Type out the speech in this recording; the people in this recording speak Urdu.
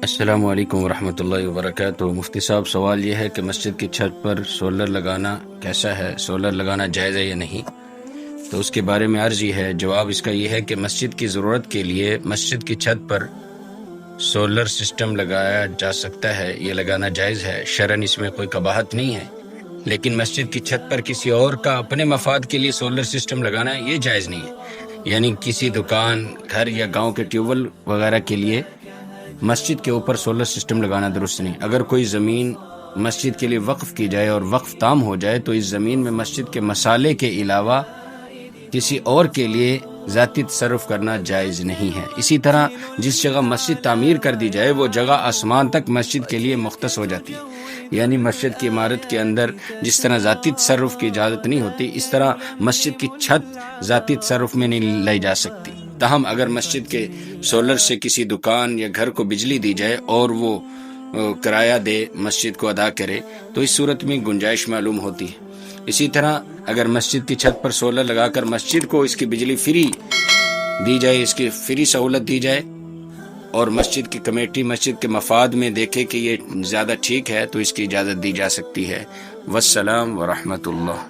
السلام علیکم ورحمۃ اللہ وبرکاتہ۔ مفتی صاحب، سوال یہ ہے کہ مسجد کی چھت پر سولر لگانا کیسا ہے؟ سولر لگانا جائز ہے یا نہیں؟ تو اس کے بارے میں عرض یہ ہے، جواب اس کا یہ ہے کہ مسجد کی ضرورت کے لیے مسجد کی چھت پر سولر سسٹم لگایا جا سکتا ہے، یہ لگانا جائز ہے، شرعاً اس میں کوئی قباحت نہیں ہے۔ لیکن مسجد کی چھت پر کسی اور کا اپنے مفاد کے لیے سولر سسٹم لگانا یہ جائز نہیں ہے، یعنی کسی دکان، گھر یا گاؤں کے ٹیوب ویل وغیرہ کے لیے مسجد کے اوپر سولر سسٹم لگانا درست نہیں۔ اگر کوئی زمین مسجد کے لیے وقف کی جائے اور وقف تام ہو جائے تو اس زمین میں مسجد کے مصالے کے علاوہ کسی اور کے لیے ذاتی تصرف کرنا جائز نہیں ہے۔ اسی طرح جس جگہ مسجد تعمیر کر دی جائے وہ جگہ آسمان تک مسجد کے لیے مختص ہو جاتی ہے، یعنی مسجد کی عمارت کے اندر جس طرح ذاتی تصرف کی اجازت نہیں ہوتی، اس طرح مسجد کی چھت ذاتی تصرف میں نہیں لائی جا سکتی۔ تاہم اگر مسجد کے سولر سے کسی دکان یا گھر کو بجلی دی جائے اور وہ کرایہ دے، مسجد کو ادا کرے، تو اس صورت میں گنجائش معلوم ہوتی ہے۔ اسی طرح اگر مسجد کی چھت پر سولر لگا کر مسجد کو اس کی بجلی فری دی جائے، اس کی فری سہولت دی جائے، اور مسجد کی کمیٹی مسجد کے مفاد میں دیکھے کہ یہ زیادہ ٹھیک ہے، تو اس کی اجازت دی جا سکتی ہے۔ والسلام ورحمۃ اللہ۔